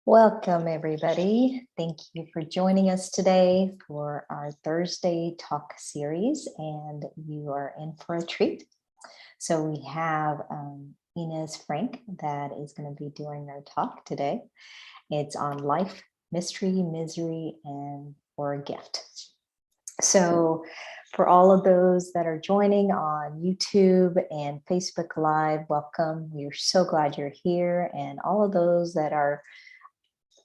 Welcome, everybody. Thank you for joining us today for our Thursday talk series, and you are in for a treat. So we have Ines Frank that is going to be doing our talk today. It's on life, mystery, misery, and or a gift. So for all of those that are joining on YouTube and Facebook Live, welcome. We're so glad you're here. And all of those that are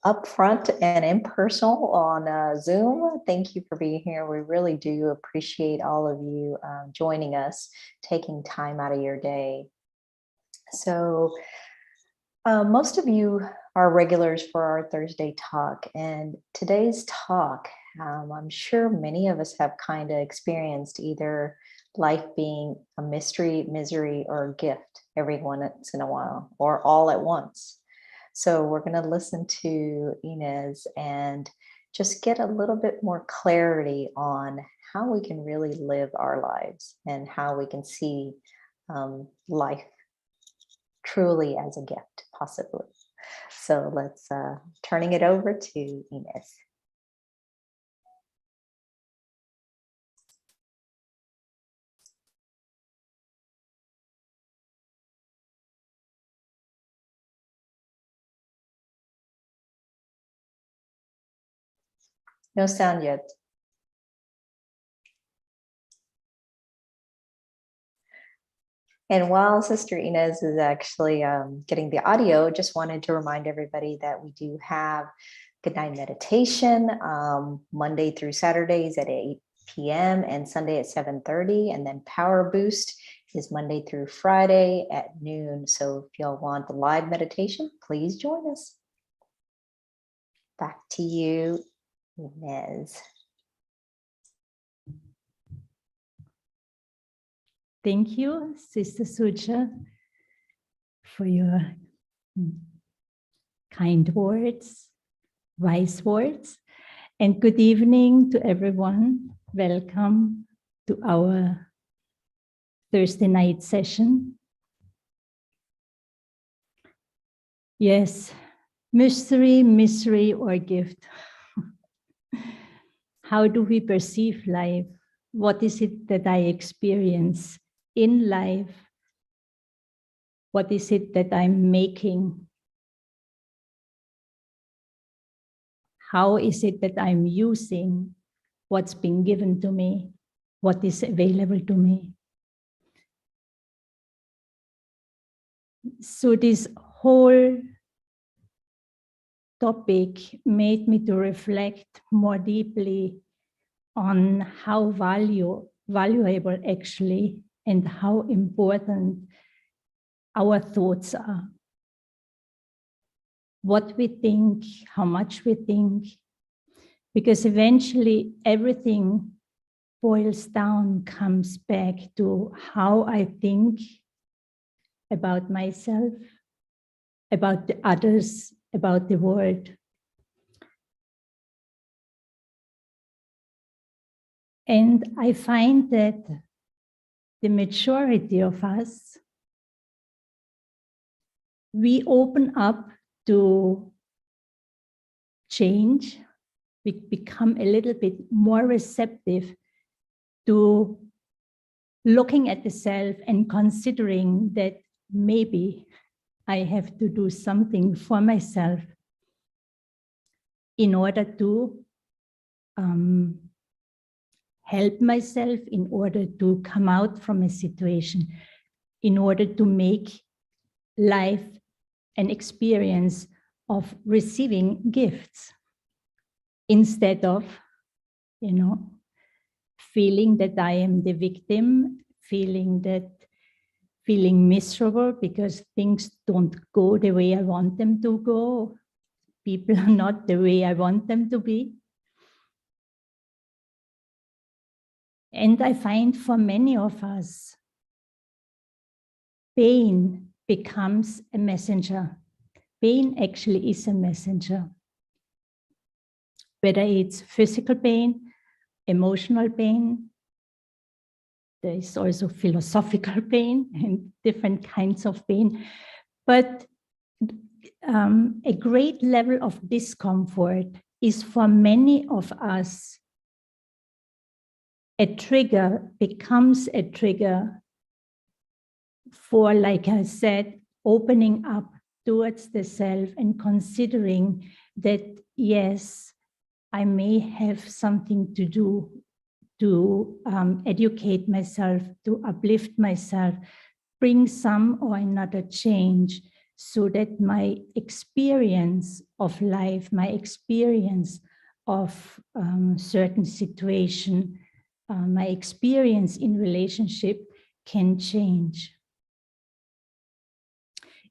up front and in person on Zoom, thank you for being here. We really do appreciate all of you joining us, taking time out of your day. So most of you are regulars for our Thursday talk, and today's talk, I'm sure many of us have kind of experienced either life being a mystery, misery, or a gift every once in a while, or all at once. So we're going to listen to Ines and just get a little bit more clarity on how we can really live our lives and how we can see life truly as a gift, possibly. So let's turning it over to Ines. No sound yet. And while Sister Ines is actually getting the audio, just wanted to remind everybody that we do have Good Night Meditation Monday through Saturdays at 8 p.m. and Sunday at 7:30. And then Power Boost is Monday through Friday at noon. So if y'all want the live meditation, please join us. Back to you, Ines. Thank you, Sister Suja, for your kind words, wise words, and good evening to everyone. Welcome to our Thursday night session. Yes, mystery, misery, or gift. How do we perceive life? What is it that I experience in life? What is it that I'm making? How is it that I'm using what's been given to me? What is available to me? So this whole topic made me to reflect more deeply on how valuable actually and how important our thoughts are. What we think, how much we think, because eventually everything boils down, comes back to how I think about myself, about the others, about the world. And I find that the majority of us, we open up to change. We become a little bit more receptive to looking at the self and considering that maybe I have to do something for myself in order to help myself, in order to come out from a situation, in order to make life an experience of receiving gifts instead of, feeling that I am the victim, feeling miserable because things don't go the way I want them to go. People are not the way I want them to be. And I find for many of us, pain becomes a messenger. Pain actually is a messenger. Whether it's physical pain, emotional pain, there is also philosophical pain and different kinds of pain. But a great level of discomfort is for many of us a trigger, becomes a trigger for, like I said, opening up towards the self and considering that, yes, I may have something to do to educate myself, to uplift myself, bring some or another change so that my experience of life, my experience of certain situation, my experience in relationship can change.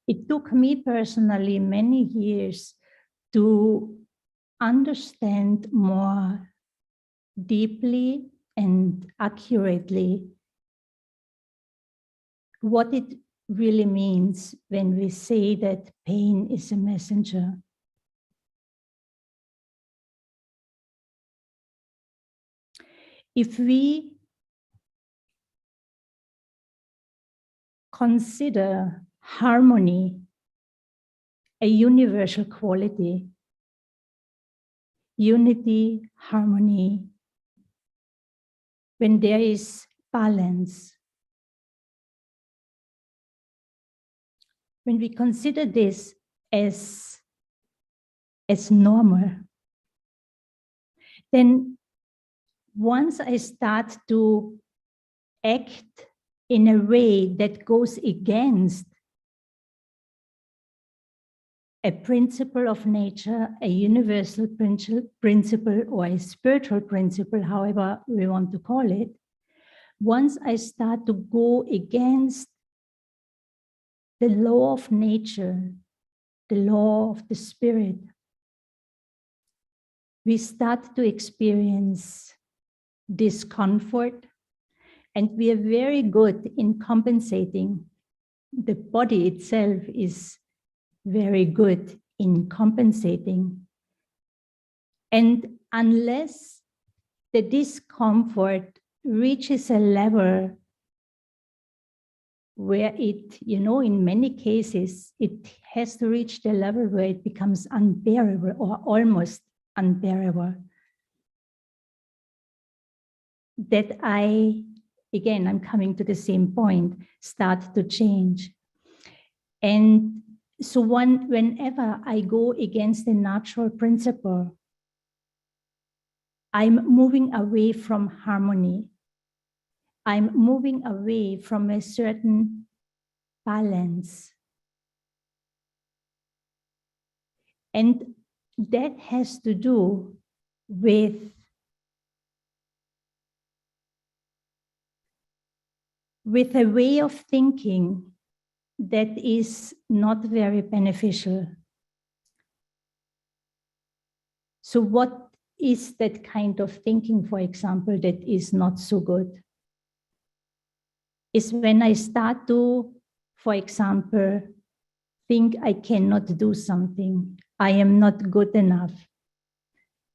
It took me personally many years to understand more deeply and accurately what it really means when we say that pain is a messenger. If we consider harmony a universal quality, unity, harmony, when there is balance, when we consider this as normal, then once I start to act in a way that goes against a principle of nature, a universal principle, or a spiritual principle, however we want to call it, once I start to go against the law of nature, the law of the spirit, we start to experience discomfort, and we are very good in compensating. The body itself is very good in compensating. And unless the discomfort reaches a level where it, in many cases, it has to reach the level where it becomes unbearable or almost unbearable, that I'm coming to the same point, start to change. And so whenever I go against the natural principle, I'm moving away from harmony. I'm moving away from a certain balance. And that has to do with a way of thinking that is not very beneficial. So what is that kind of thinking, for example, that is not so good? Is when I start to, for example, think I cannot do something, I am not good enough.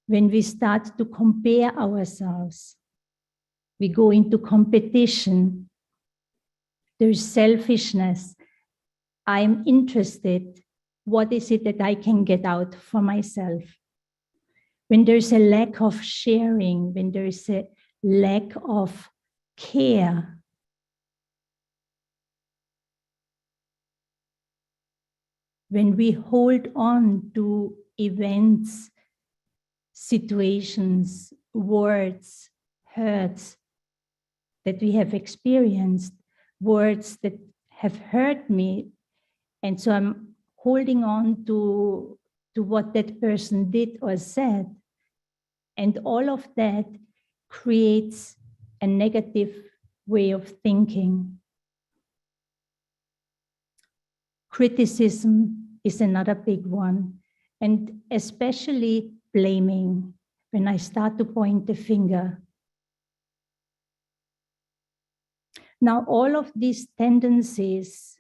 When we start to compare ourselves, we go into competition. There's selfishness. I'm interested. What is it that I can get out for myself? When there's a lack of sharing, when there is a lack of care, when we hold on to events, situations, words, hurts that we have experienced, words that have hurt me, and so I'm holding on to what that person did or said, and all of that creates a negative way of thinking. Criticism is another big one, and especially blaming, when I start to point the finger. Now, all of these tendencies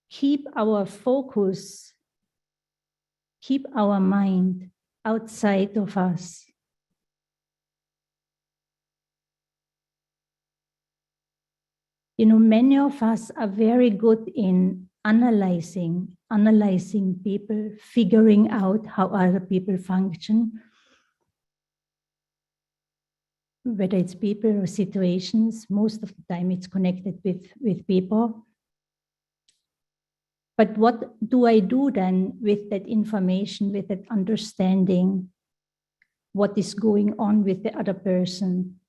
keep our focus, keep our mind outside of us. You know, many of us are very good in analyzing people, figuring out how other people function, whether it's people or situations. Most of the time it's connected with people. But what do I do then with that information, with that understanding? What is going on with the other person?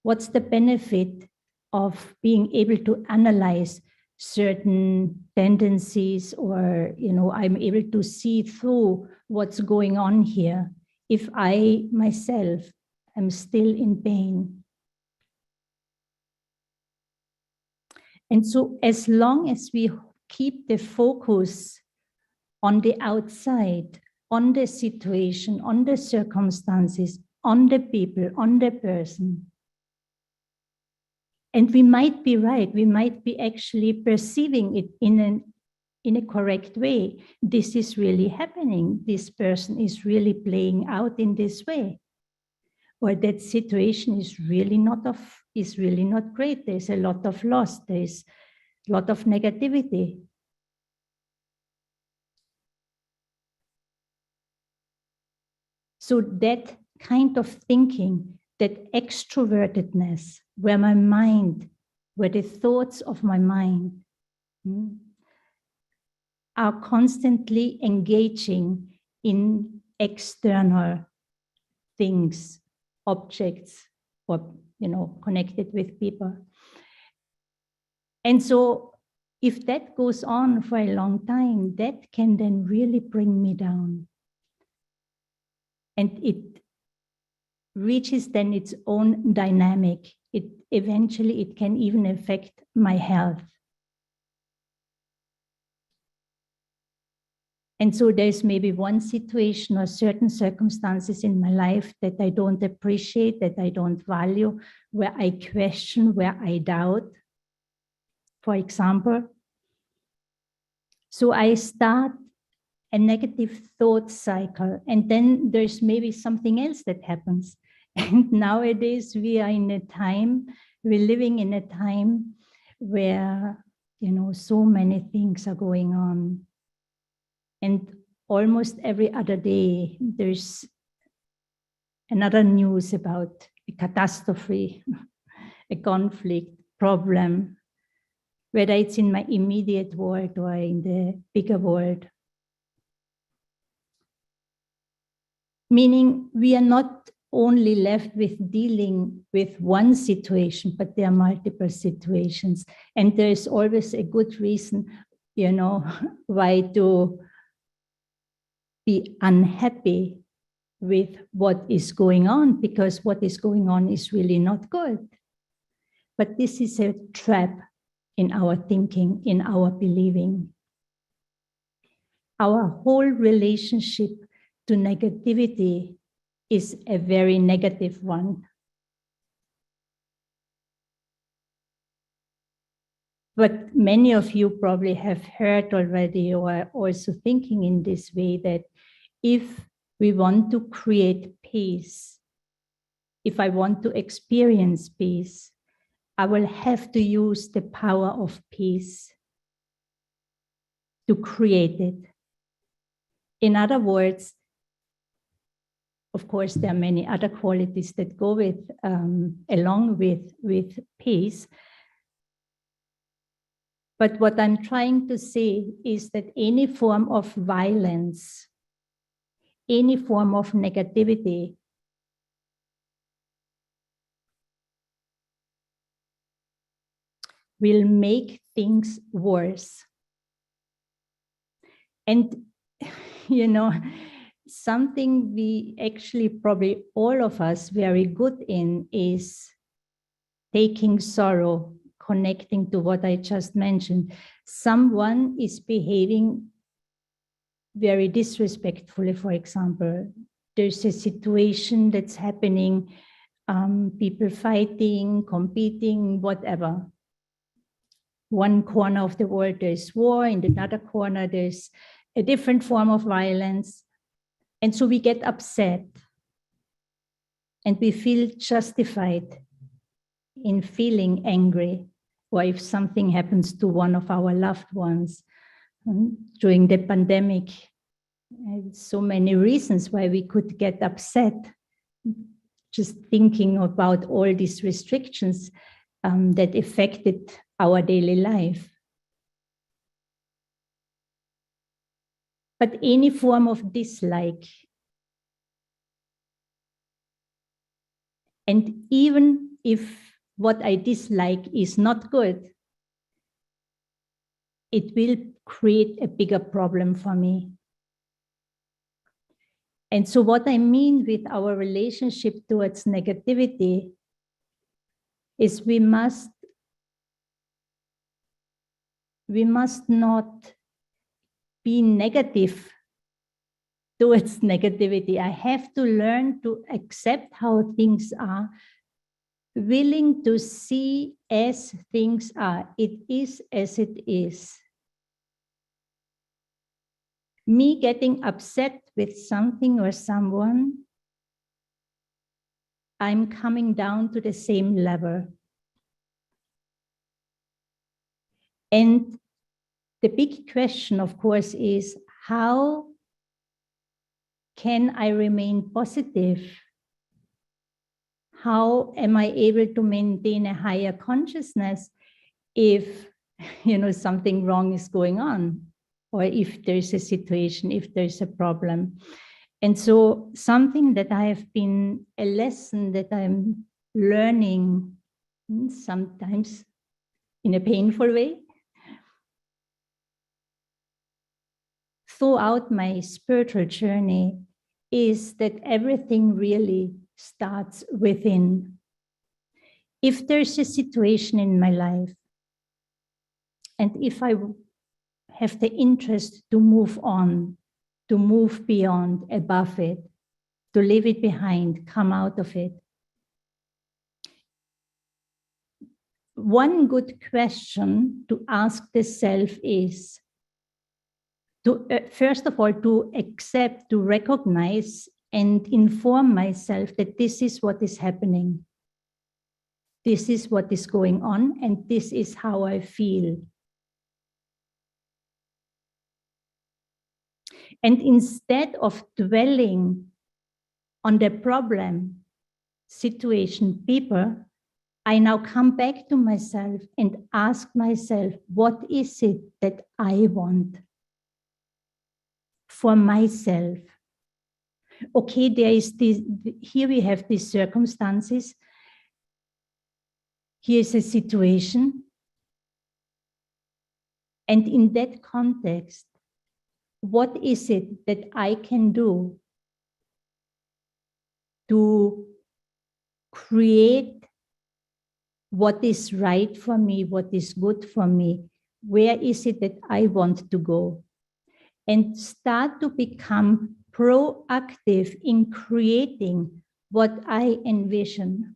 What's the benefit of being able to analyze certain tendencies, or, you know, I'm able to see through what's going on here if I myself am still in pain? And so as long as we keep the focus on the outside, on the situation, on the circumstances, on the people, on the person, and we might be right, we might be actually perceiving it in a correct way. This is really happening. This person is really playing out in this way. Or that situation is really not great. There's a lot of loss. There's a lot of negativity. So that kind of thinking, that extrovertedness, where the thoughts of my mind are constantly engaging in external things, objects, or, you know, connected with people. And so if that goes on for a long time, that can then really bring me down. And it reaches then its own dynamic. Eventually it can even affect my health. And so there's maybe one situation or certain circumstances in my life that I don't appreciate, that I don't value, where I question, where I doubt, for example. So I start a negative thought cycle, and then there's maybe something else that happens. And nowadays we're living in a time where, you know, so many things are going on. And almost every other day, there's another news about a catastrophe, a conflict, problem, whether it's in my immediate world or in the bigger world. Meaning we are not only left with dealing with one situation, but there are multiple situations. And there is always a good reason, you know, why to be unhappy with what is going on, because what is going on is really not good. But this is a trap in our thinking, in our believing. Our whole relationship to negativity is a very negative one. But many of you probably have heard already, or are also thinking in this way, that if we want to create peace, if I want to experience peace, I will have to use the power of peace to create it. In other words, of course, there are many other qualities that go along with peace. But what I'm trying to say is that any form of violence, any form of negativity will make things worse. And, you know, something we actually, probably all of us, very good in is taking sorrow, connecting to what I just mentioned. Someone is behaving very disrespectfully, for example. There's a situation that's happening, people fighting, competing, whatever. One corner of the world, there's war. In another corner, there's a different form of violence. And so we get upset. And we feel justified in feeling angry or if something happens to one of our loved ones during the pandemic. So many reasons why we could get upset just thinking about all these restrictions that affected our daily life. But any form of dislike, and even if what I dislike is not good, it will create a bigger problem for me. And so what I mean with our relationship towards negativity is we must not be negative towards negativity. I have to learn to accept how things are, willing to see as things are. It is as it is. Me getting upset with something or someone, I'm coming down to the same level. And the big question, of course, is how can I remain positive? How am I able to maintain a higher consciousness if something wrong is going on, or if there's a situation, if there's a problem? And so something that I have been, a lesson that I'm learning, sometimes in a painful way, throughout my spiritual journey, is that everything really starts within. If there's a situation in my life, and if I have the interest to move on, to move beyond, above it, to leave it behind, come out of it, one good question to ask the self is to, first of all, to accept, to recognize and inform myself that this is what is happening. This is what is going on, and this is how I feel. And instead of dwelling on the problem, situation, people, I now come back to myself and ask myself, what is it that I want for myself? Okay, there is this, here we have these circumstances. Here's a situation. And in that context, what is it that I can do to create what is right for me, what is good for me? Where is it that I want to go? And start to become proactive in creating what I envision.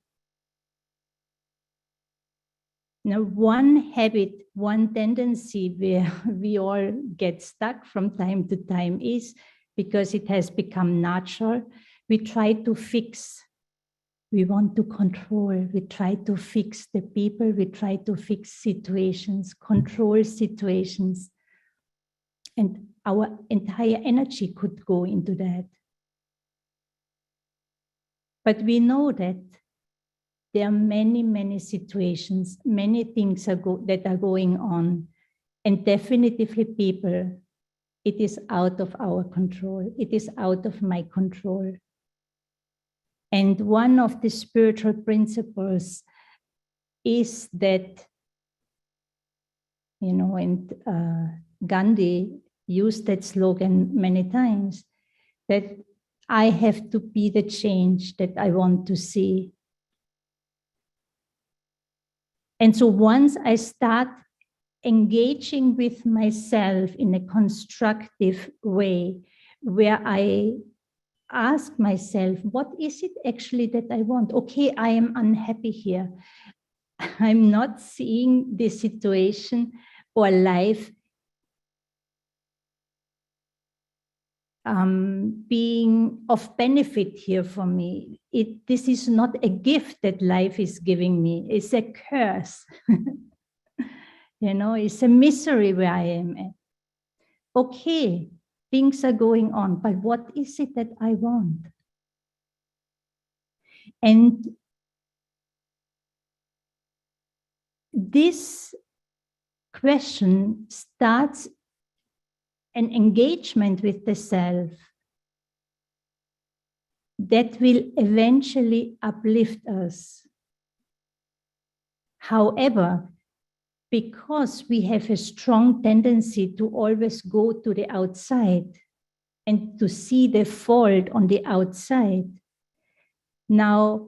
Now, one habit, one tendency where we all get stuck from time to time is, because it has become natural, we try to fix. We want to control. We try to fix the people. We try to fix situations, control situations. And our entire energy could go into that. But we know that there are many, many situations, many things that are going on. And definitively people, it is out of our control. It is out of my control. And one of the spiritual principles is that, and Gandhi used that slogan many times, that I have to be the change that I want to see. And so once I start engaging with myself in a constructive way, where I ask myself, what is it actually that I want? Okay, I am unhappy here. I'm not seeing this situation or life being of benefit here for me. This is not a gift that life is giving me. It's a curse. It's a misery where I am at. Okay, things are going on, but what is it that I want? And this question starts an engagement with the self that will eventually uplift us. However, because we have a strong tendency to always go to the outside and to see the fault on the outside, now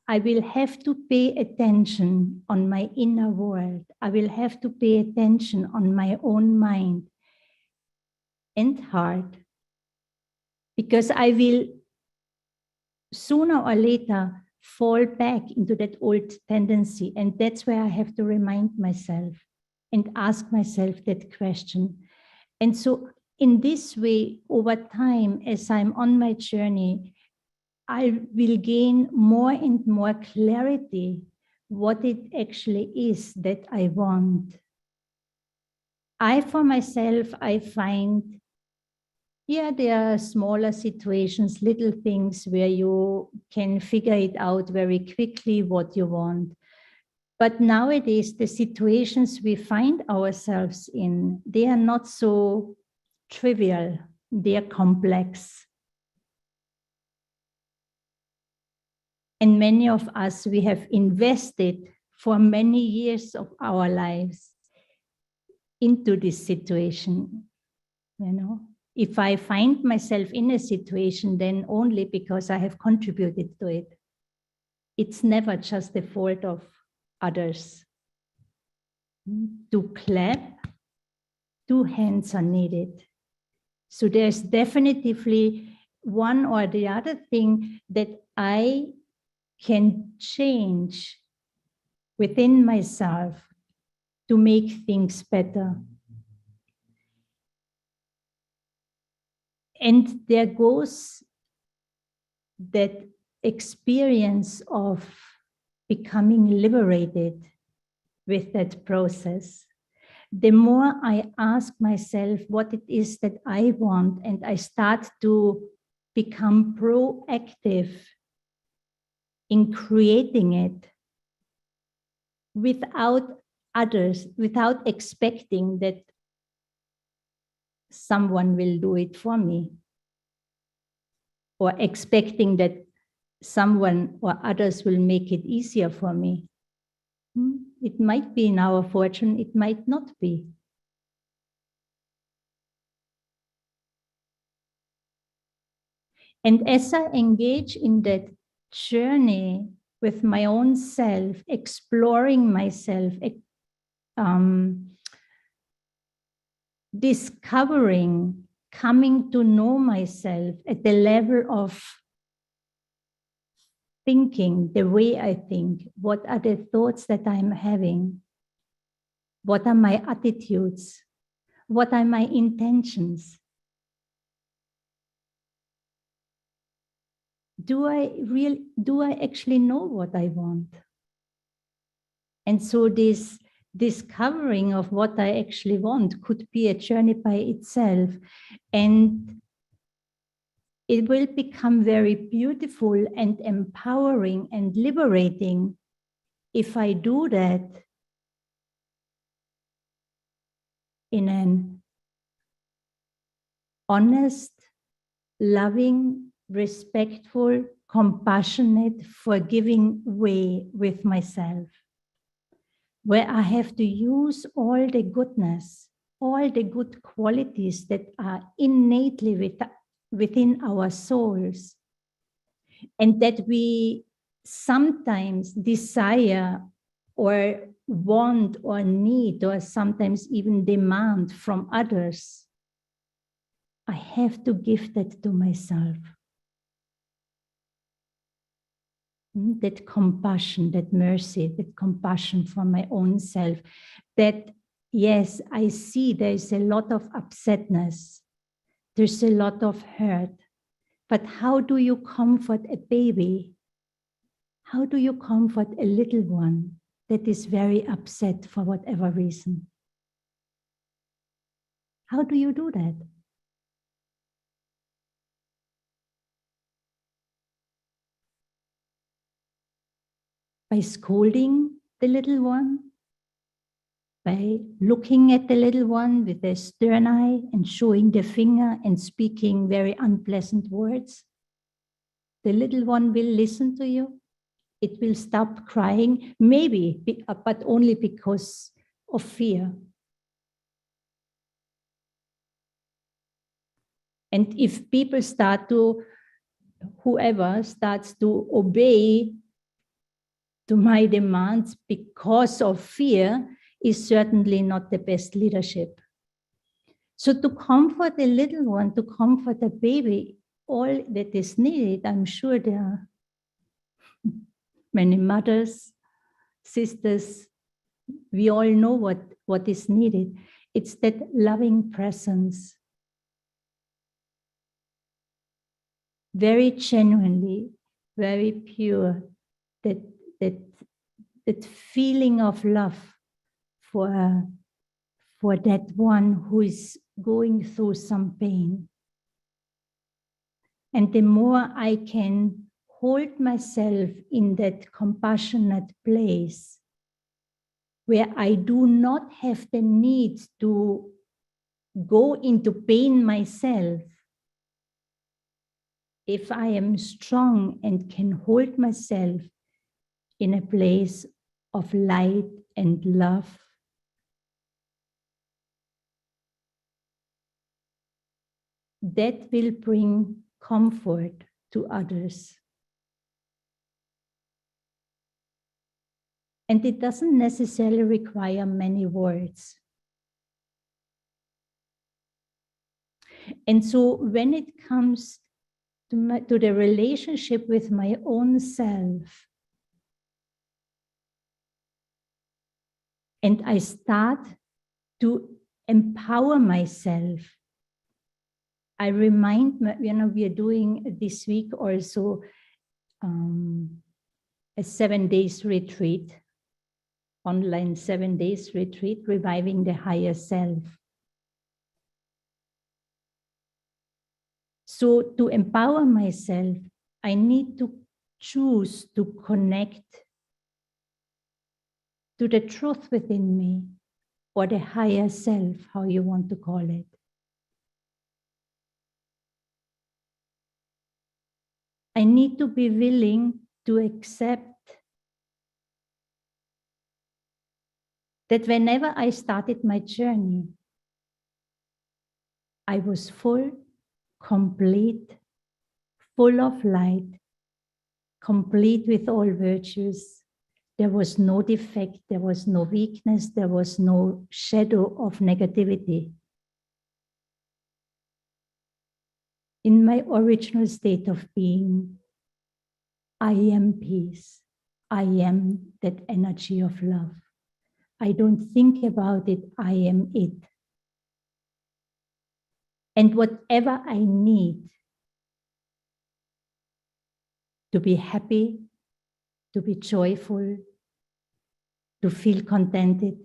I will have to pay attention on my inner world. I will have to pay attention on my own mind and heart, because I will sooner or later fall back into that old tendency. And that's where I have to remind myself and ask myself that question. And so in this way, over time, as I'm on my journey, I will gain more and more clarity what it actually is that I want. For myself, I find, there are smaller situations, little things where you can figure it out very quickly what you want. But nowadays, the situations we find ourselves in, they are not so trivial, they are complex. And many of us, we have invested for many years of our lives into this situation. If I find myself in a situation, then only because I have contributed to it. It's never just the fault of others. To clap, 2 hands are needed. So there's definitively one or the other thing that I can change within myself to make things better. And there goes that experience of becoming liberated with that process. The more I ask myself what it is that I want, and I start to become proactive in creating it without others, without expecting that someone will do it for me, or expecting that someone or others will make it easier for me. It might be in our fortune, it might not be. And as I engage in that journey with my own self, exploring myself, discovering, coming to know myself at the level of thinking, the way I think, what are the thoughts that I'm having? What are my attitudes? What are my intentions? Do I actually know what I want? And so this discovering of what I actually want could be a journey by itself. And it will become very beautiful and empowering and liberating if I do that in an honest, loving, respectful, compassionate, forgiving way with myself, where I have to use all the goodness, all the good qualities that are innately within our souls, and that we sometimes desire or want or need or sometimes even demand from others. I have to give that to myself. That compassion, that mercy, that compassion for my own self. That, yes, I see there's a lot of upsetness. There's a lot of hurt. But how do you comfort a baby? How do you comfort a little one that is very upset for whatever reason. How do you do that? By scolding the little one? By looking at the little one with a stern eye and showing the finger and speaking very unpleasant words? The little one will listen to you. It will stop crying, maybe, but only because of fear. And if people whoever starts to obey to my demands because of fear, is certainly not the best leadership. So to comfort the little one, to comfort the baby, all that is needed, I'm sure there are many mothers, sisters, we all know what is needed. It's that loving presence. Very genuinely, very pure, that feeling of love for that one who is going through some pain. And the more I can hold myself in that compassionate place where I do not have the need to go into pain myself, if I am strong and can hold myself in a place of light and love, that will bring comfort to others. And it doesn't necessarily require many words. And so when it comes to the relationship with my own self, and I start to empower myself, I remind me, we are doing this week also a 7 days retreat, online 7 days retreat, reviving the higher self. So to empower myself, I need to choose to connect to the truth within me, or the higher self, how you want to call it. I need to be willing to accept that whenever I started my journey, I was full, complete, full of light, complete with all virtues. There was no defect, there was no weakness, there was no shadow of negativity. In my original state of being, I am peace. I am that energy of love. I don't think about it, I am it. And whatever I need to be happy, to be joyful, to feel contented,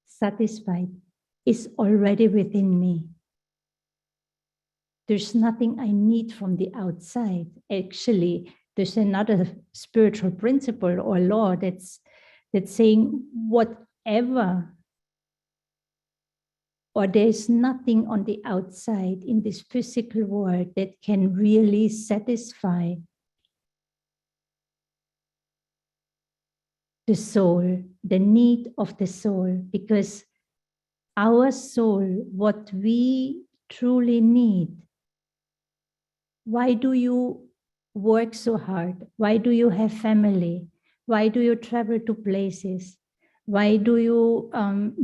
satisfied, is already within me. There's nothing I need from the outside. Actually, there's another spiritual principle or law that's saying whatever, or there's nothing on the outside in this physical world that can really satisfy the soul, the need of the soul, because our soul, what we truly need. Why do you work so hard? Why do you have family? Why do you travel to places? Why do you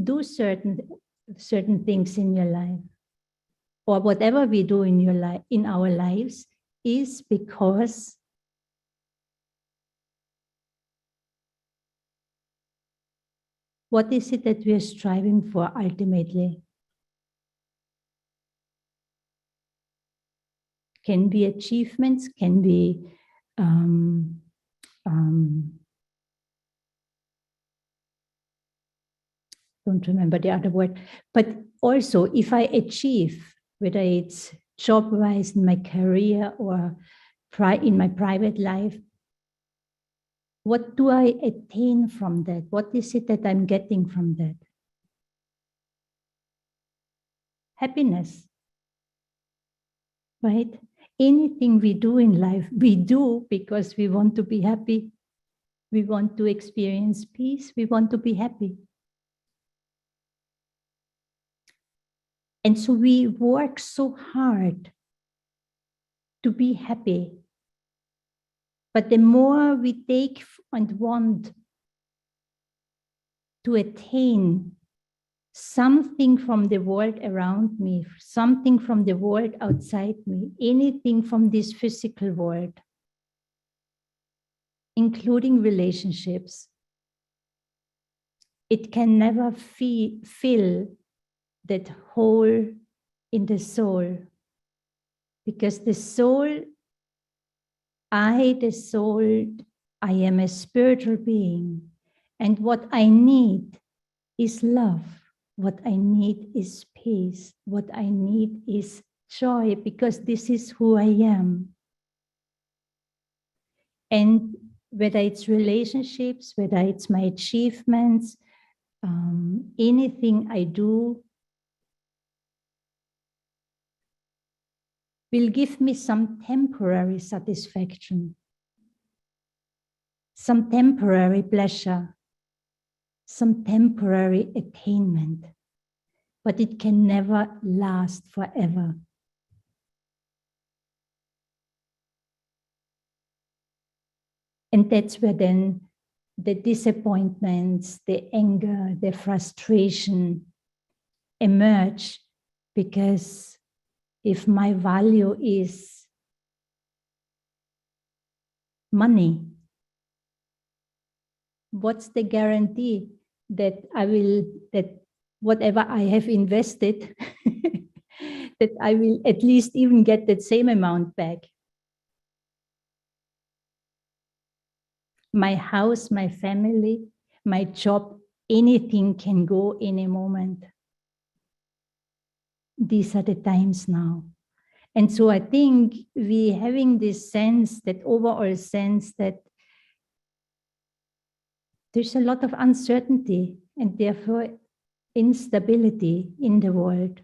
do certain things in your life? Or whatever we do in your life, in our lives, is because what is it that we are striving for ultimately? Can be achievements, can be don't remember the other word, but also if I achieve, whether it's job-wise in my career or in my private life, what do I attain from that? What is it that I'm getting from that? Happiness, right? Anything we do in life, we do because we want to be happy. We want to experience peace. We want to be happy. And so we work so hard to be happy. But the more we take and want to attain something from the world around me, something from the world outside me, anything from this physical world, including relationships, it can never fill that hole in the soul. Because the soul, I am a spiritual being. And what I need is love. What I need is peace. What I need is joy, because this is who I am. And whether it's relationships, whether it's my achievements, anything I do will give me some temporary satisfaction, some temporary pleasure, some temporary attainment, but it can never last forever. And that's where then the disappointments, the anger, the frustration emerge, because if my value is money, what's the guarantee that that whatever I have invested, that I will at least even get that same amount back? My house, my family, my job, anything can go in a moment. These are the times now. And so I think we having this sense, that overall sense that there's a lot of uncertainty and therefore instability in the world,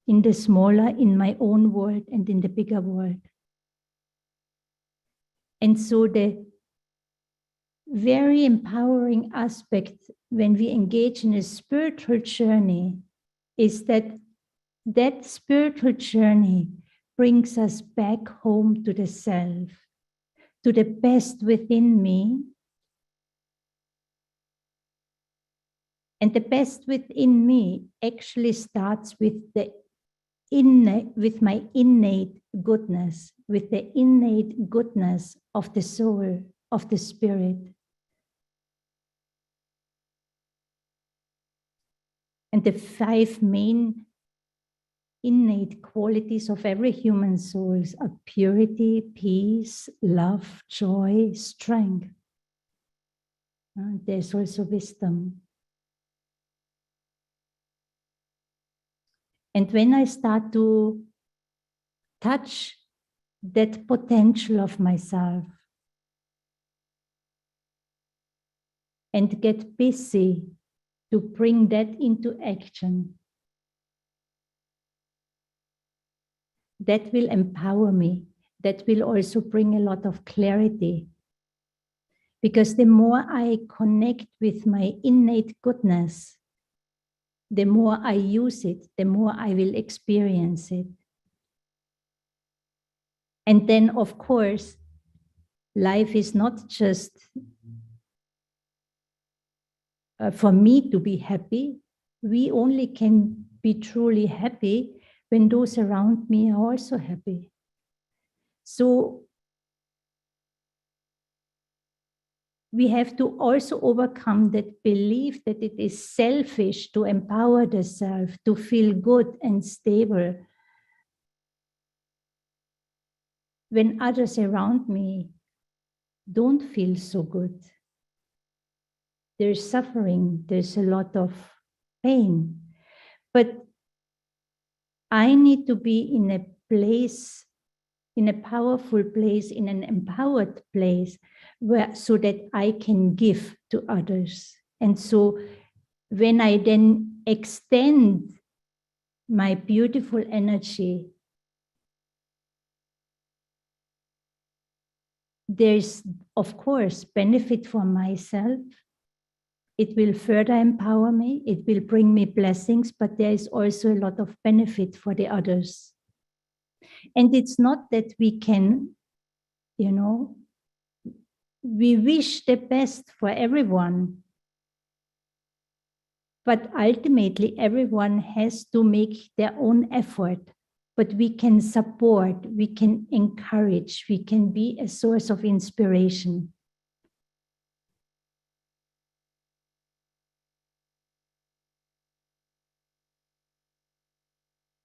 in the smaller, in my own world and in the bigger world. And so the very empowering aspect when we engage in a spiritual journey is that that spiritual journey brings us back home to the self, to the best within me. And the best within me actually starts with with my innate goodness, with the innate goodness of the soul, of the spirit. And the 5 main innate qualities of every human soul are purity, peace, love, joy, strength. There's also wisdom. And when I start to touch that potential of myself and get busy to bring that into action, that will empower me. That will also bring a lot of clarity. Because the more I connect with my innate goodness, the more I use it, the more I will experience it. And then, of course, life is not just for me to be happy. We only can be truly happy when those around me are also happy. So we have to also overcome that belief that it is selfish to empower the self, to feel good and stable, when others around me don't feel so good. There's suffering, there's a lot of pain. But I need to be in a place, in a powerful place, in an empowered place, where so that I can give to others. And so when I then extend my beautiful energy, there's, of course, benefit for myself. It will further empower me. It will bring me blessings, but there is also a lot of benefit for the others. And it's not that we can, we wish the best for everyone. But ultimately, everyone has to make their own effort. But we can support, we can encourage, we can be a source of inspiration.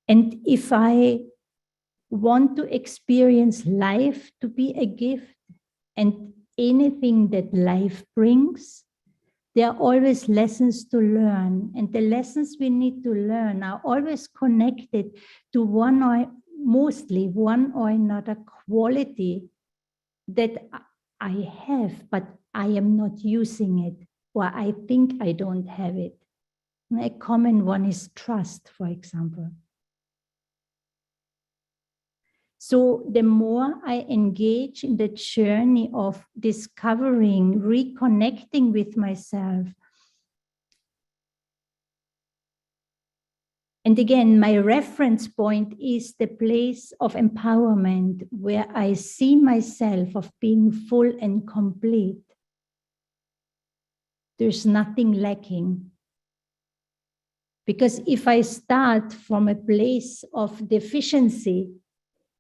And if I want to experience life to be a gift and anything that life brings, there are always lessons to learn. And the lessons we need to learn are always connected to mostly one or another quality that I have, but I am not using it, or I think I don't have it. A common one is trust, for example. So the more I engage in the journey of discovering, reconnecting with myself, and again, my reference point is the place of empowerment where I see myself of being full and complete. There's nothing lacking. Because if I start from a place of deficiency,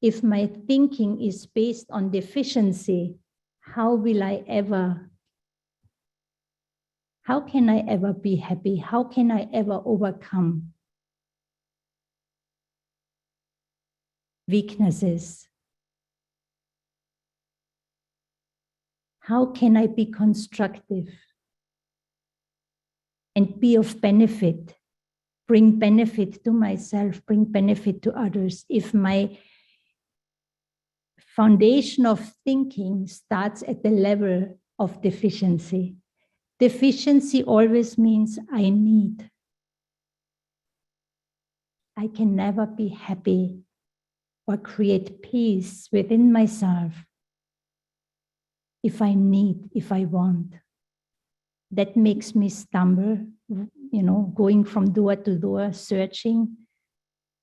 if my thinking is based on deficiency, how can I ever be happy? How can I ever overcome weaknesses? How can I be constructive and be of benefit, bring benefit to myself, bring benefit to others, if my foundation of thinking starts at the level of deficiency? Deficiency always means I need. I can never be happy or create peace within myself if I need, if I want. That makes me stumble, going from door to door, searching,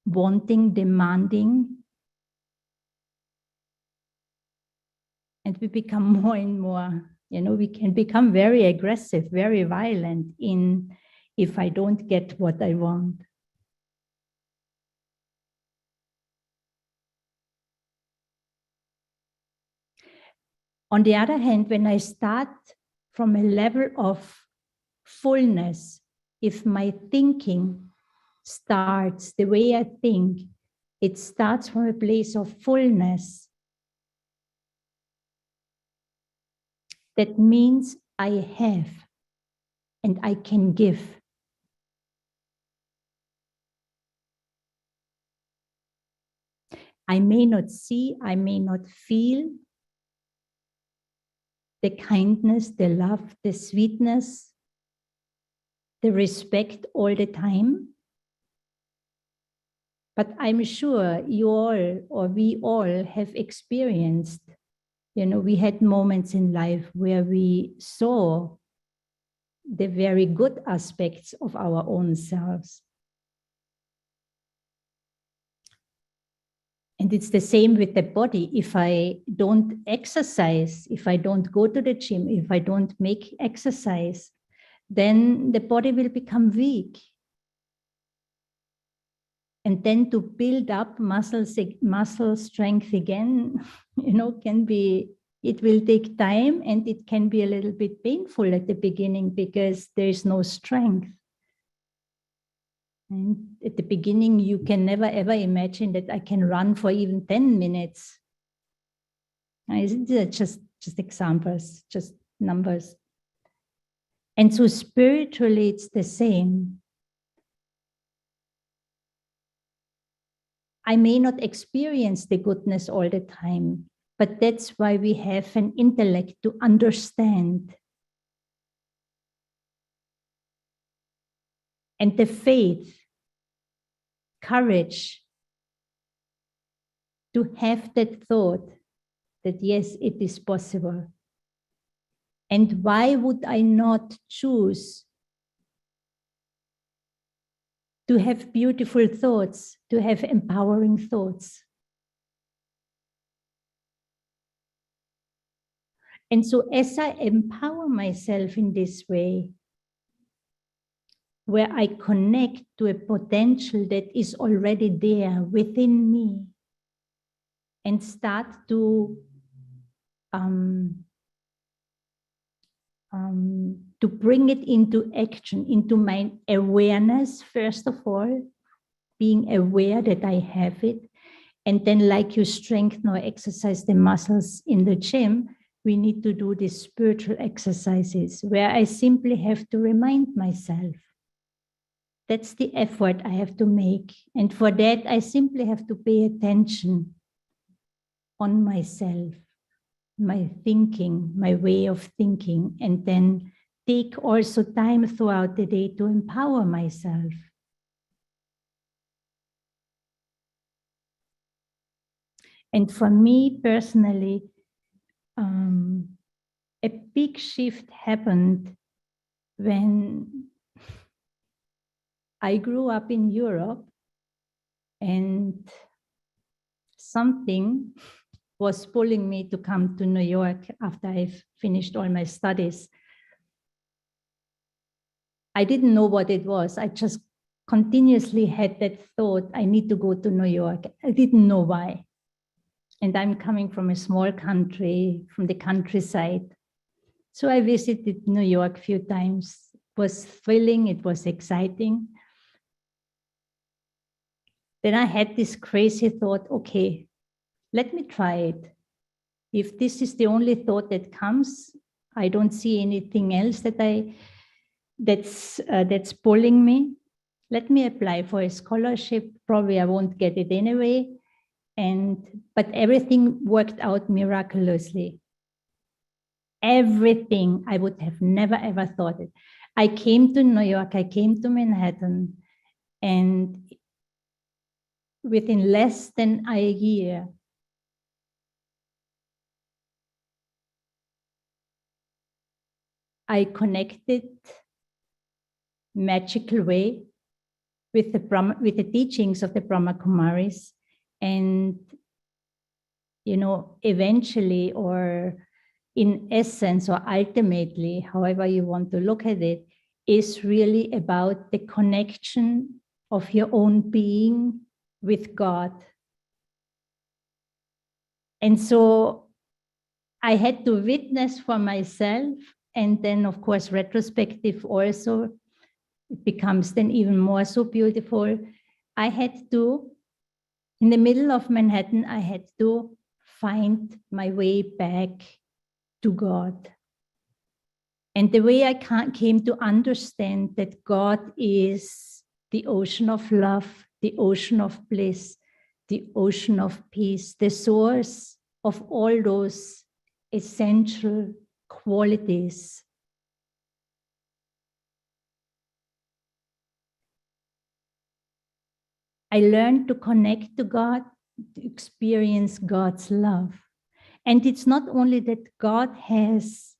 wanting, demanding. And we become more and more, we can become very aggressive, very violent if I don't get what I want. On the other hand, when I start from a level of fullness, if my thinking starts the way I think, it starts from a place of fullness. That means I have and I can give. I may not see, I may not feel the kindness, the love, the sweetness, the respect all the time. But I'm sure you all, or we all, have experienced, we had moments in life where we saw the very good aspects of our own selves. And it's the same with the body. If I don't exercise, if I don't go to the gym, if I don't make exercise, then the body will become weak. And then to build up muscle strength again, it will take time, and it can be a little bit painful at the beginning because there is no strength. And at the beginning, you can never ever imagine that I can run for even 10 minutes. These are just examples, just numbers. And so spiritually, it's the same. I may not experience the goodness all the time, but that's why we have an intellect to understand. And the faith, courage to have that thought that yes, it is possible. And why would I not choose to have beautiful thoughts, to have empowering thoughts? And so as I empower myself in this way, where I connect to a potential that is already there within me and start to bring it into action, into my awareness, first of all, being aware that I have it. And then like you strengthen or exercise the muscles in the gym, we need to do these spiritual exercises where I simply have to remind myself. That's the effort I have to make. And for that, I simply have to pay attention on myself, my thinking, my way of thinking, and then take also time throughout the day to empower myself. And for me personally, a big shift happened when I grew up in Europe and something was pulling me to come to New York after I finished all my studies. I didn't know what it was. I just continuously had that thought, I need to go to New York. I didn't know why. And I'm coming from a small country, from the countryside. So I visited New York a few times. It was thrilling, it was exciting. Then I had this crazy thought, okay, let me try it. If this is the only thought that comes, I don't see anything else that's pulling me. Let me apply for a scholarship. Probably I won't get it anyway. But everything worked out miraculously. Everything I would have never ever thought it. I came to New York, I came to Manhattan, and within less than a year, I connected magical way with the teachings of the Brahma Kumaris, and eventually, or in essence, or ultimately, however you want to look at it, is really about the connection of your own being with God. And so I had to witness for myself, and then of course retrospective also, it becomes then even more so beautiful. I had to, in the middle of Manhattan, I had to find my way back to God. And the way I came to understand that God is the ocean of love, the ocean of bliss, the ocean of peace, the source of all those essential qualities. I learned to connect to God, to experience God's love. And it's not only that God has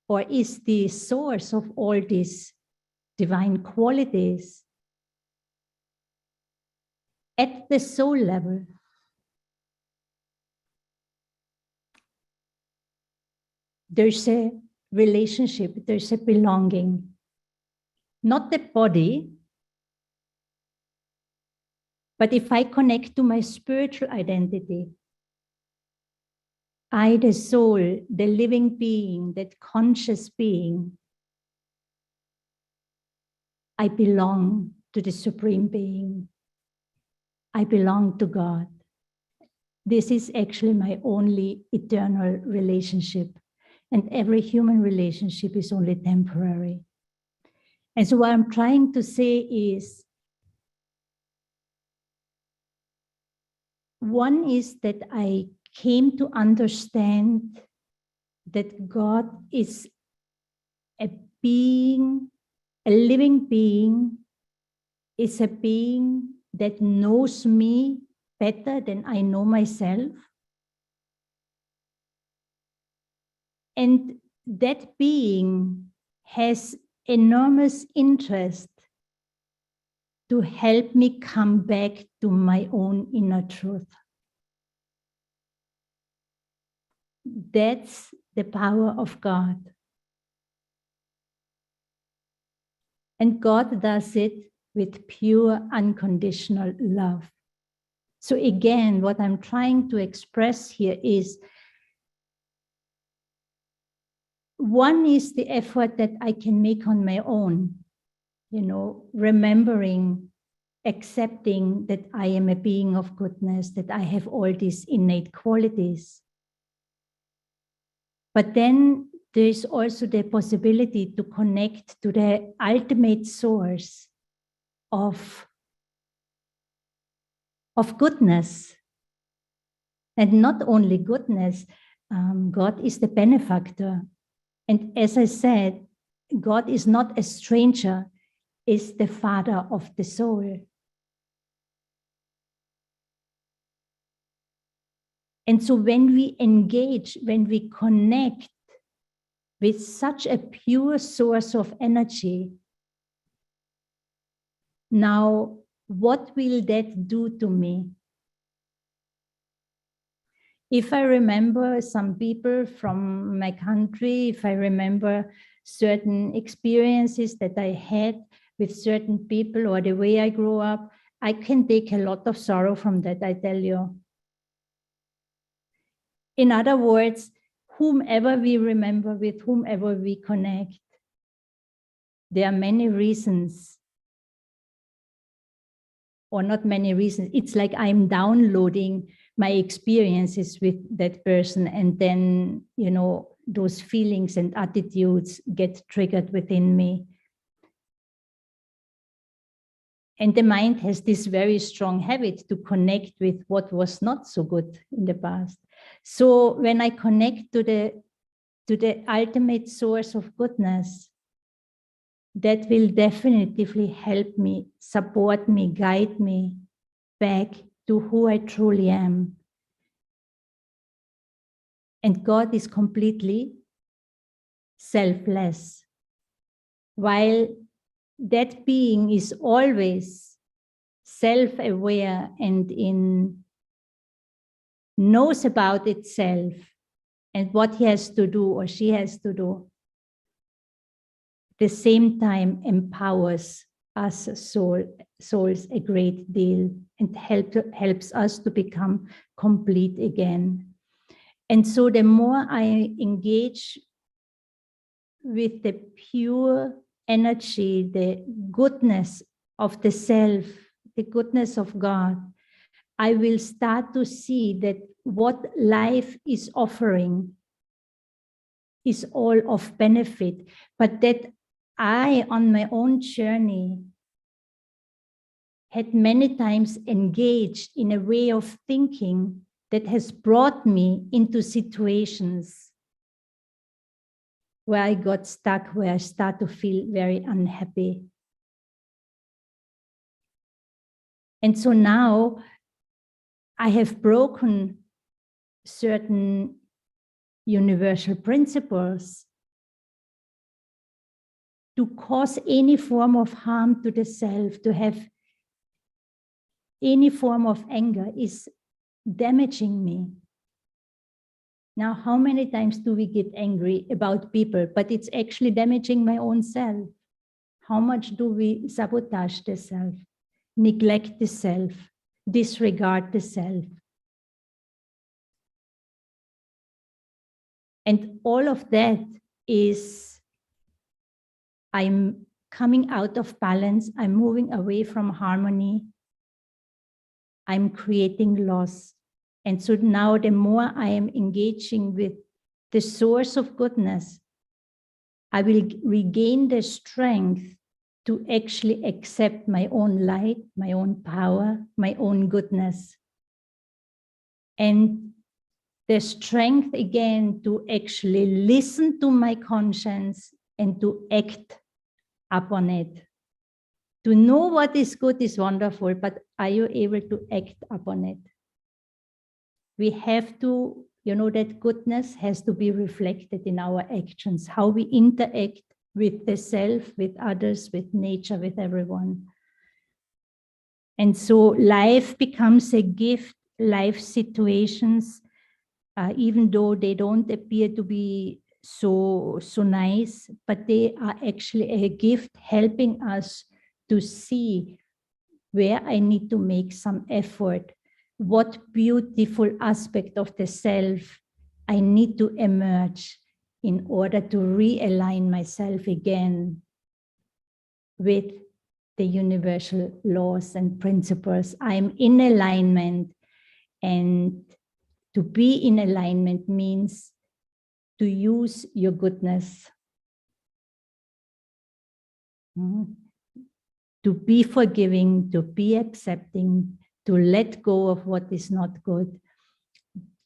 or is the source of all these divine qualities. At the soul level, there's a relationship, there's a belonging. Not the body, but if I connect to my spiritual identity, I, the soul, the living being, that conscious being, I belong to the Supreme Being. I belong to God. This is actually my only eternal relationship. And every human relationship is only temporary. And so what I'm trying to say is, one is that I came to understand that God is a being, a living being, is a being that knows me better than I know myself. And that being has enormous interest to help me come back to my own inner truth. That's the power of God. And God does it with pure, unconditional love. So again, what I'm trying to express here is, one is the effort that I can make on my own, remembering, accepting that I am a being of goodness, that I have all these innate qualities. But then there's also the possibility to connect to the ultimate source of goodness. And not only goodness, God is the benefactor. And as I said, God is not a stranger, is the father of the soul. And so when we engage, when we connect with such a pure source of energy, now what will that do to me? If I remember some people from my country, if I remember certain experiences that I had with certain people or the way I grew up, I can take a lot of sorrow from that, I tell you. In other words, whomever we remember, with whomever we connect, there are many reasons, or not many reasons. It's like I'm downloading my experiences with that person, and then, those feelings and attitudes get triggered within me. And the mind has this very strong habit to connect with what was not so good in the past. So when I connect to the ultimate source of goodness, that will definitively help me, support me, guide me back to who I truly am. And God is completely selfless, while that being is always self-aware and knows about itself and what he has to do or she has to do. At the same time, empowers us souls a great deal and helps us to become complete again. And so the more I engage with the pure energy, the goodness of the self, the goodness of God, I will start to see that what life is offering is all of benefit, but that I, on my own journey, had many times engaged in a way of thinking that has brought me into situations where I got stuck, where I start to feel very unhappy. And so now I have broken certain universal principles to cause any form of harm to the self, to have any form of anger is damaging me. Now, how many times do we get angry about people, but it's actually damaging my own self? How much do we sabotage the self, neglect the self, disregard the self? And all of that is, I'm coming out of balance, I'm moving away from harmony, I'm creating loss. And so now the more I am engaging with the source of goodness, I will regain the strength to actually accept my own light, my own power, my own goodness. and the strength again to actually listen to my conscience and to act upon it. To know what is good is wonderful, but are you able to act upon it? We have to, that goodness has to be reflected in our actions, how we interact with the self, with others, with nature, with everyone. And so life becomes a gift, life situations, even though they don't appear to be so nice, but they are actually a gift helping us to see where I need to make some effort, what beautiful aspect of the self I need to emerge in order to realign myself again with the universal laws and principles. I'm in alignment, and to be in alignment means to use your goodness. To be forgiving, to be accepting, to let go of what is not good,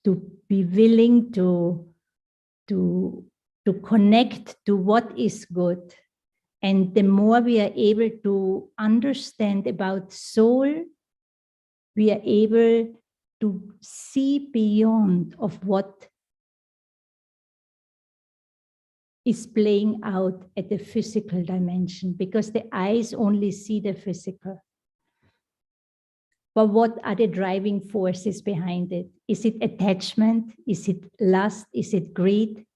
to be willing to connect to what is good. And the more we are able to understand about soul, we are able to see beyond of what is playing out at the physical dimension, because the eyes only see the physical. But what are the driving forces behind it? Is it attachment? Is it lust? Is it greed?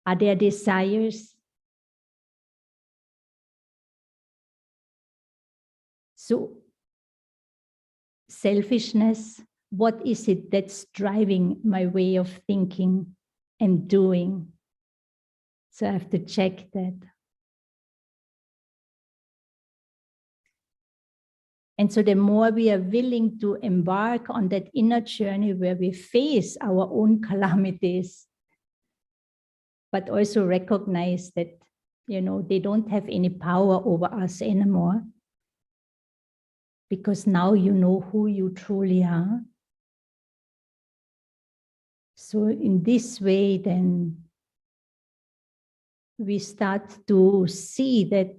Are there desires? So, selfishness, what is it that's driving my way of thinking and doing? So I have to check that. And so the more we are willing to embark on that inner journey where we face our own calamities, but also recognize that, they don't have any power over us anymore, because now you know who you truly are. So in this way, then we start to see that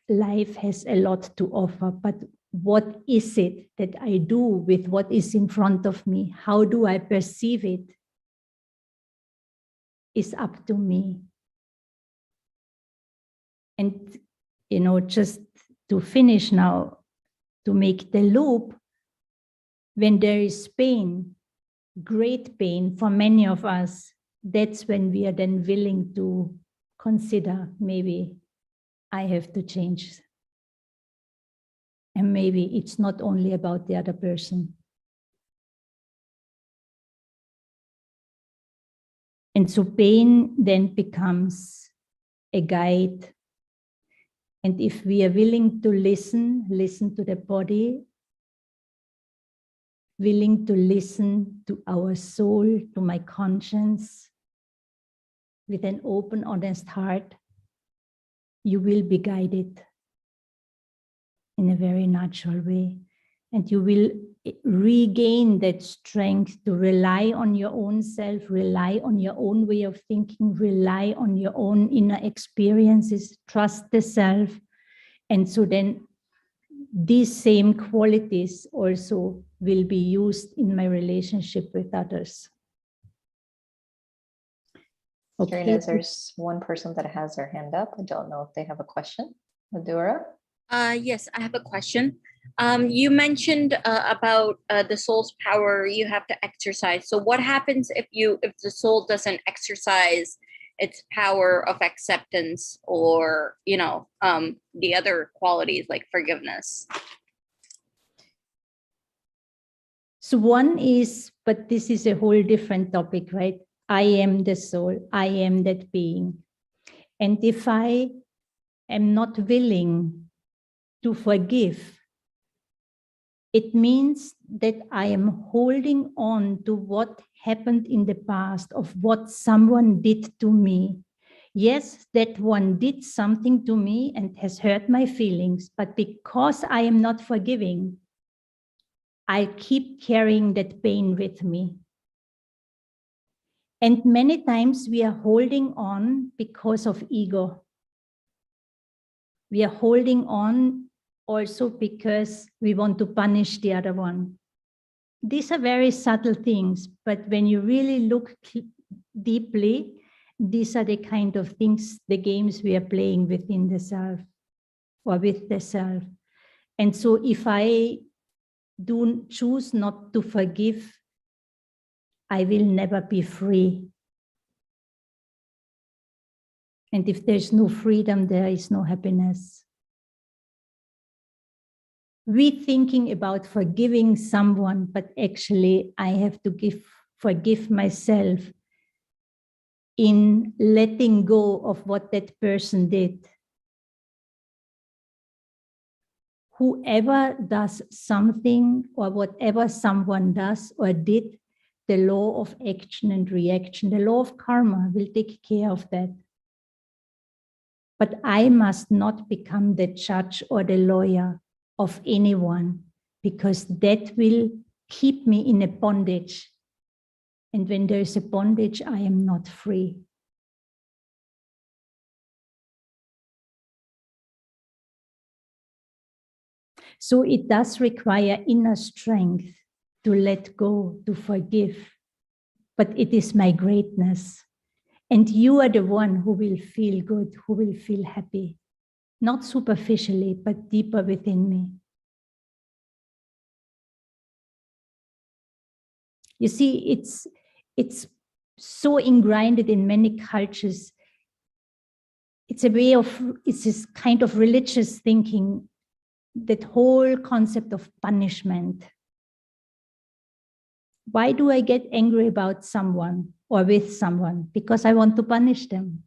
life has a lot to offer, but what is it that I do with what is in front of me? How do I perceive it? Is up to me. And, just to finish now, to make the loop, when there is pain, great pain for many of us, that's when we are then willing to consider, maybe I have to change. And maybe it's not only about the other person. And so pain then becomes a guide. And if we are willing to listen to the body, willing to listen to our soul, to my conscience, with an open, honest heart, you will be guided in a very natural way. And you will regain that strength to rely on your own self, rely on your own way of thinking, rely on your own inner experiences, trust the self. And so then these same qualities also will be used in my relationship with others. Okay. Ines, there's one person that has their hand up. I don't know if they have a question. Madura? Yes, I have a question. You mentioned about the soul's power you have to exercise. So what happens if the soul doesn't exercise its power of acceptance, or the other qualities like forgiveness? So one is, but this is a whole different topic, right? I am the soul, I am that being. And if I am not willing to forgive, it means that I am holding on to what happened in the past, of what someone did to me. Yes, that one did something to me and has hurt my feelings, but because I am not forgiving, I keep carrying that pain with me. And many times we are holding on because of ego. We are holding on also because we want to punish the other one. These are very subtle things, but when you really look deeply, these are the kind of things, the games we are playing within the self or with the self. And so if I do choose not to forgive, I will never be free. And if there's no freedom, there is no happiness. We thinking about forgiving someone, but actually I have to forgive myself in letting go of what that person did. Whoever does something or whatever someone does or did, the law of action and reaction, the law of karma will take care of that. But I must not become the judge or the lawyer of anyone, because that will keep me in a bondage. And when there is a bondage, I am not free. So it does require inner strength to let go, to forgive. But it is my greatness. And you are the one who will feel good, who will feel happy. Not superficially, but deeper within me. You see, it's so ingrained in many cultures. It's this kind of religious thinking, that whole concept of punishment. Why do I get angry about someone or with someone? Because I want to punish them.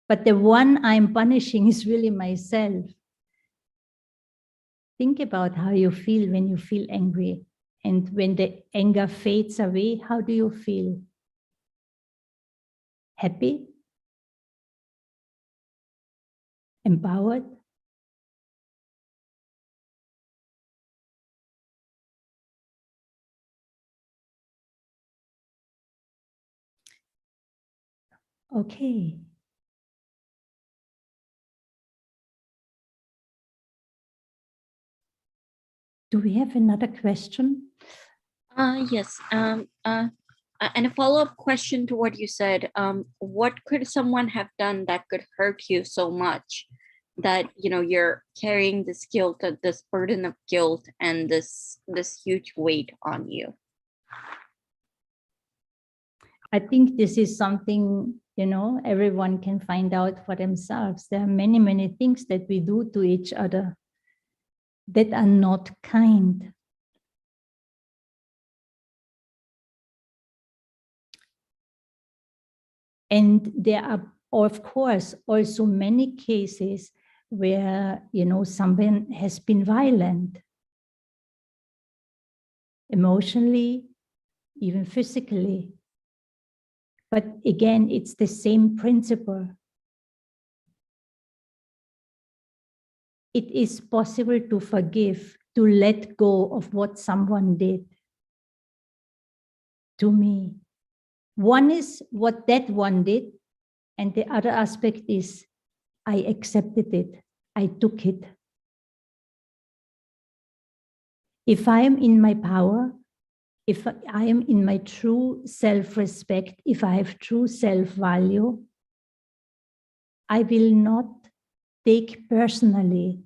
But the one I'm punishing is really myself. Think about how you feel when you feel angry. And when the anger fades away, how do you feel? Happy? Empowered? Okay. Do we have another question? Yes. And a follow-up question to what you said. What could someone have done that could hurt you so much that you're carrying this guilt, this burden of guilt, and this huge weight on you? I think this is something, everyone can find out for themselves. There are many, many things that we do to each other that are not kind. And there are, of course, also many cases where, someone has been violent, emotionally, even physically. But again, it's the same principle. It is possible to forgive, to let go of what someone did to me. One is what that one did, and the other aspect is I accepted it, I took it. If I am in my power, if I am in my true self-respect, if I have true self-value, I will not take personally,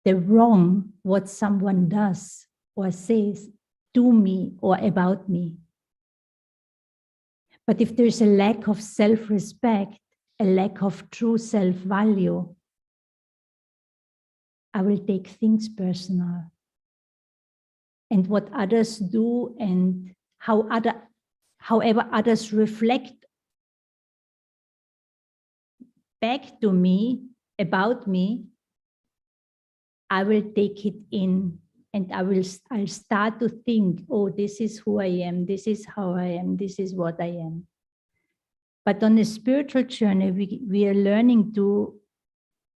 the wrong what someone does or says to me or about me. But if there's a lack of self-respect, a lack of true self-value, I will take things personal. And what others do and however others reflect back to me, about me, I will take it in, and I'll start to think, oh, this is who I am, this is how I am, this is what I am. But on a spiritual journey, we are learning to,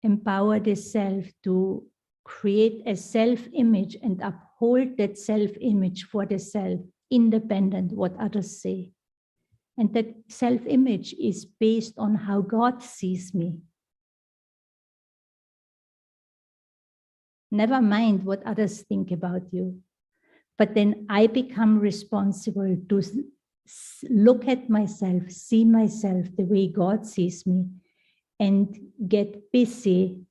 empower the self to create a self-image and uphold that self-image for the self, independent what others say. And that self-image is based on how God sees me. Never mind what others think about you. But then I become responsible to look at myself, see myself the way God sees me, and get busy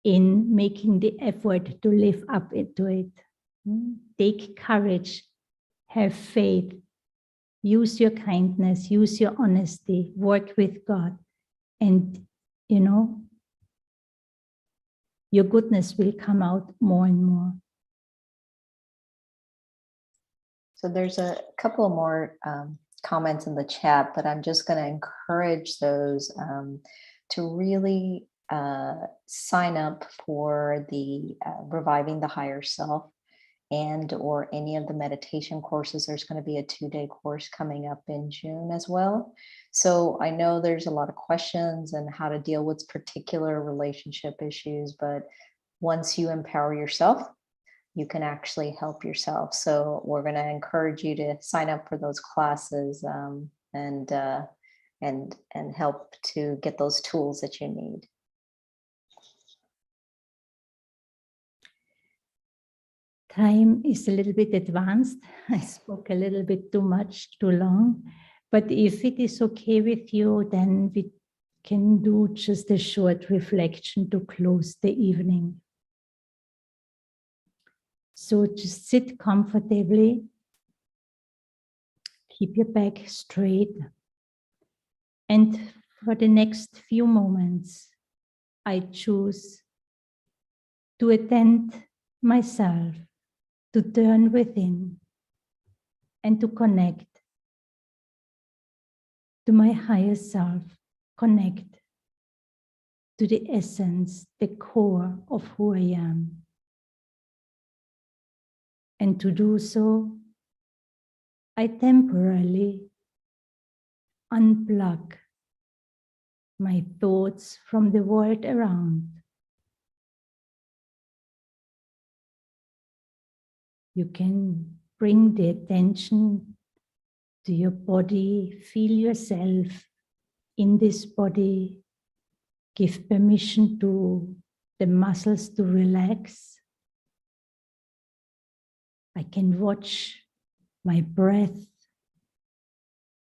in making the effort to live up into it. Take courage, have faith, use your kindness, use your honesty, work with God, and your goodness will come out more and more. So there's a couple of more comments in the chat, but I'm just going to encourage those to really sign up for the Reviving the Higher Self or any of the meditation courses. There's going to be a 2-day course coming up in June as well. So I know there's a lot of questions and how to deal with particular relationship issues, but once you empower yourself, you can actually help yourself. So we're going to encourage you to sign up for those classes and help to get those tools that you need. Time is a little bit advanced. I spoke a little bit too much, too long. But if it is okay with you, then we can do just a short reflection to close the evening. So just sit comfortably, keep your back straight, and for the next few moments, I choose to attend myself, to turn within, and to connect to my higher self, connect to the essence, the core of who I am. And to do so, I temporarily unplug my thoughts from the world around. You can bring the attention to your body, feel yourself in this body, give permission to the muscles to relax. I can watch my breath,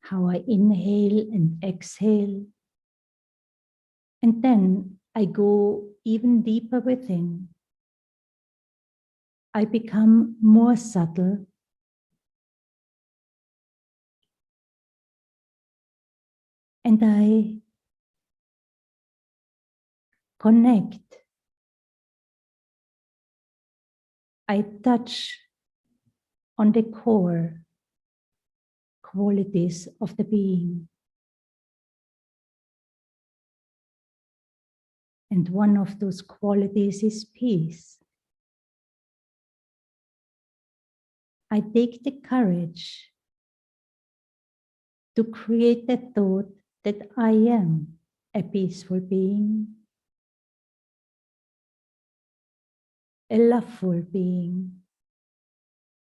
how I inhale and exhale. And then I go even deeper within. I become more subtle. And I connect. I touch on the core qualities of the being. And one of those qualities is peace. I take the courage to create the thought that I am a peaceful being, a loveful being,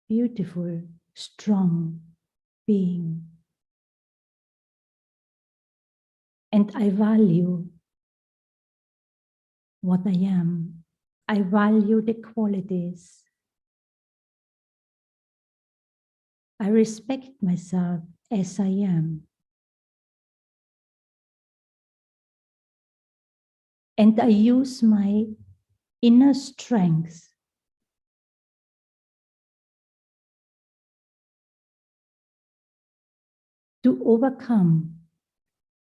beautiful, strong being. And I value what I am. I value the qualities. I respect myself as I am. And I use my inner strength to overcome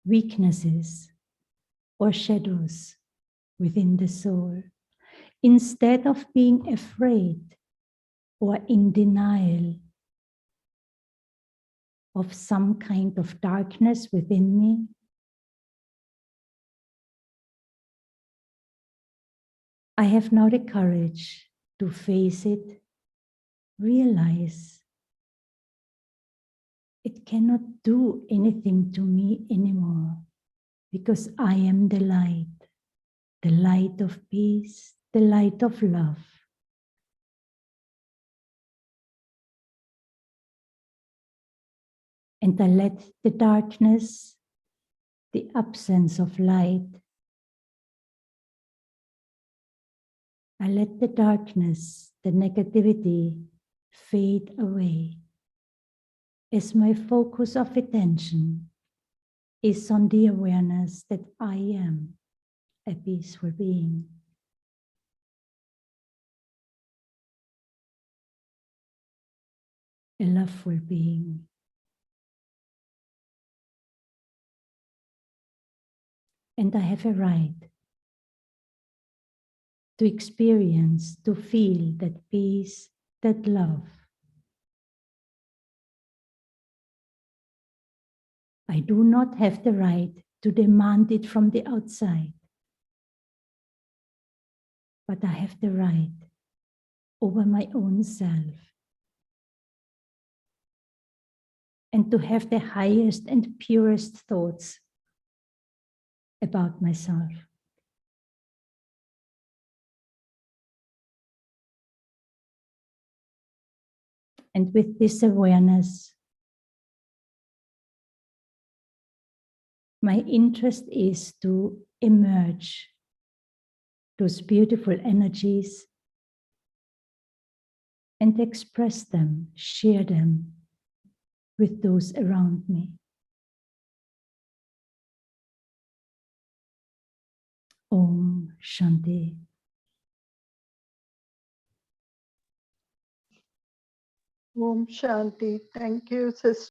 weaknesses or shadows within the soul, instead of being afraid or in denial of some kind of darkness within me. I have now the courage to face it, realize it cannot do anything to me anymore because I am the light. the light of peace, the light of love. And I let the darkness, the absence of light, I let the darkness, the negativity fade away as my focus of attention is on the awareness that I am a peaceful being. A loveful being. And I have a right to experience, to feel that peace, that love. I do not have the right to demand it from the outside, but I have the right over my own self and to have the highest and purest thoughts about myself. And with this awareness, my interest is to emerge those beautiful energies and express them, share them with those around me. Om Shanti. Om Shanti. Thank you, Sister.